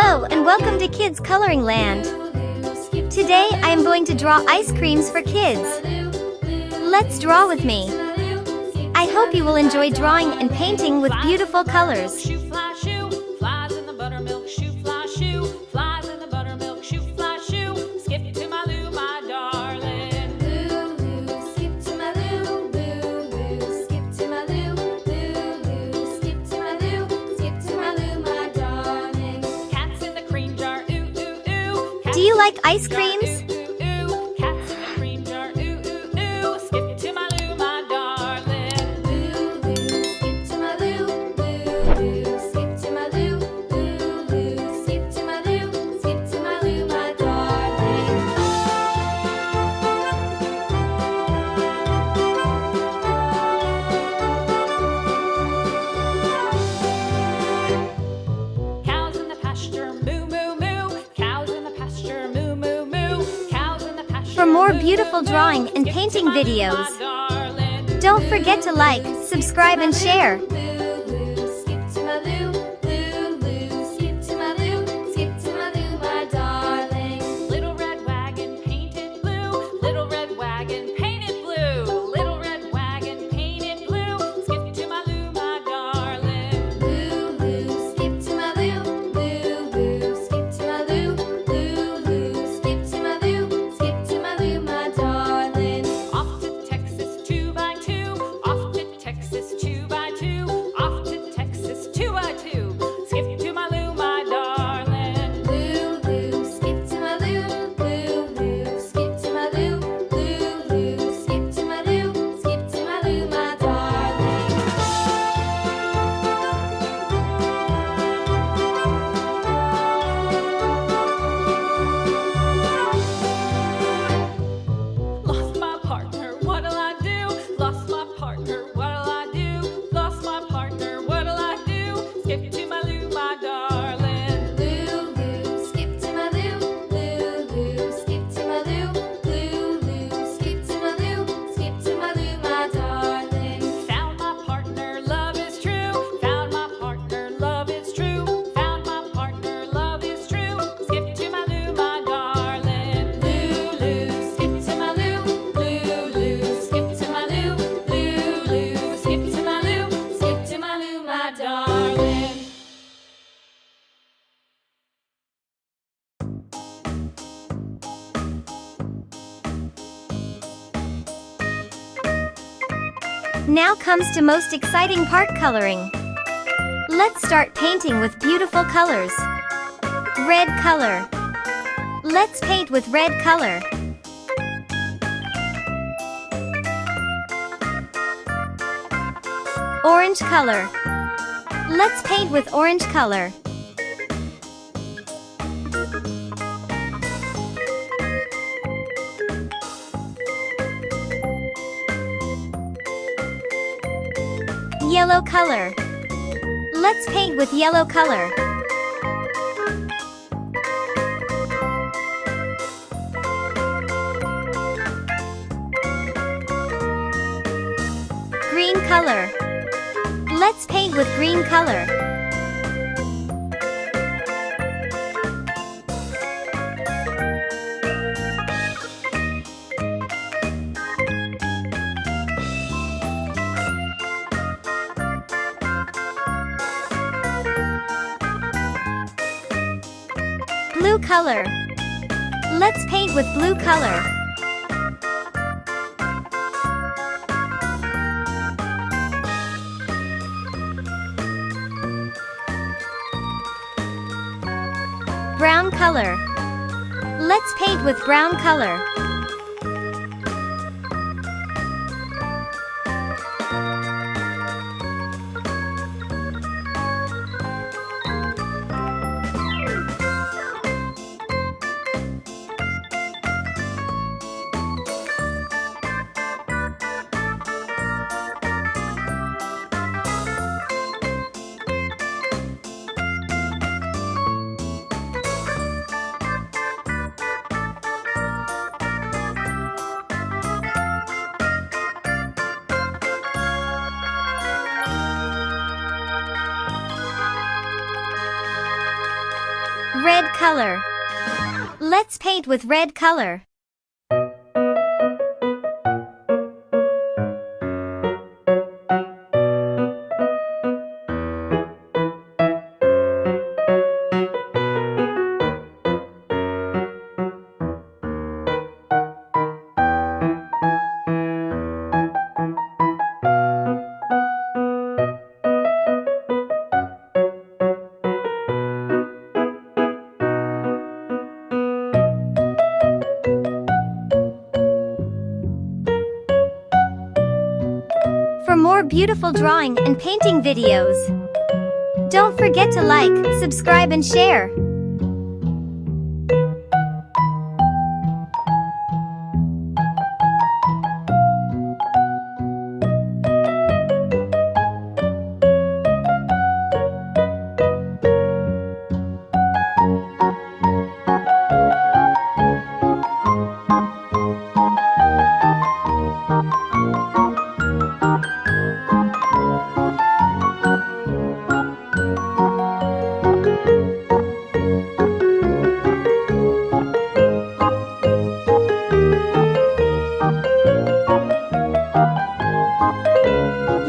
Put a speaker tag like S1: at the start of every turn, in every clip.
S1: Hello and welcome to Kids Coloring Land. Today I am going to draw ice creams for kids. Let's draw with me. I hope you will enjoy drawing and painting with beautiful colors. Do you like ice creams? For more beautiful drawing and painting videos, don't forget to like, subscribe and share. Now comes to most exciting part, coloring. Let's start painting with beautiful colors. Red color. Let's paint with red color. Orange color. Let's paint with orange color. Yellow color. Let's paint with yellow color. Green color. Let's paint with green color. Blue color. Let's paint with blue color. Brown color. Let's paint with brown color. Red color. Let's paint with red color. For more beautiful drawing and painting videos, don't forget to like, subscribe and share.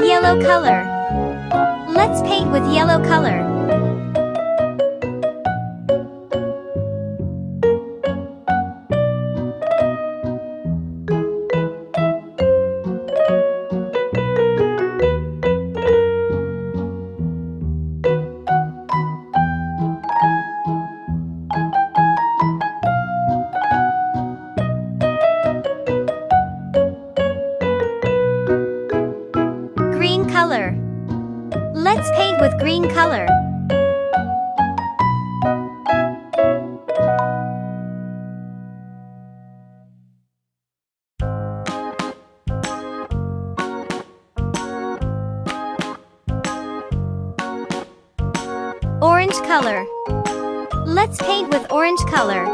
S1: Yellow color. Let's paint with yellow color. Green color. Let's paint with green color. Orange color. Let's paint with orange color.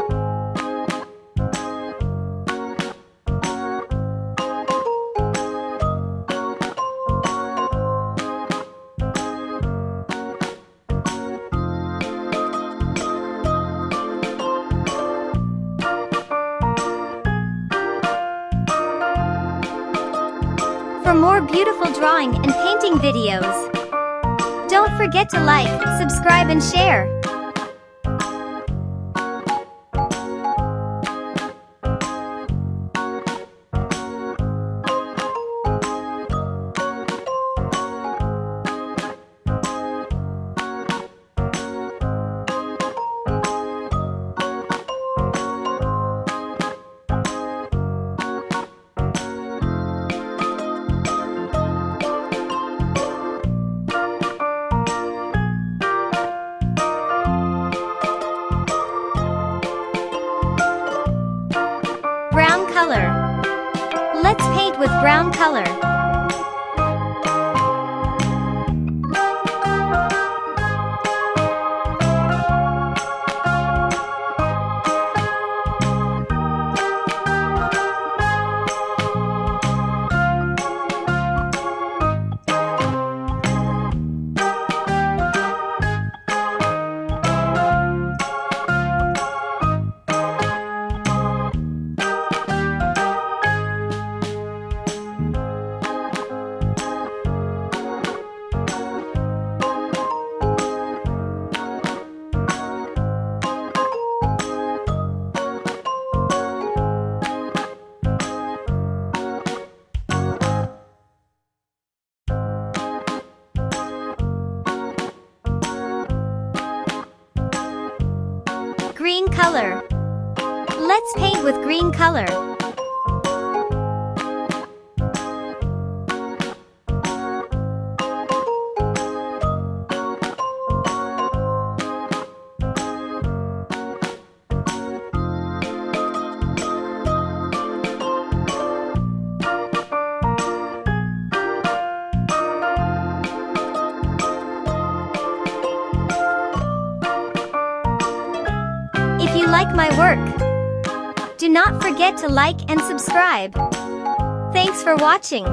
S1: For more beautiful drawing and painting videos, don't forget to like, subscribe and share. Brown color. Let's paint with brown color. Green color. Let's paint with green color. If you like my work, do not forget to like and subscribe. Thanks for watching.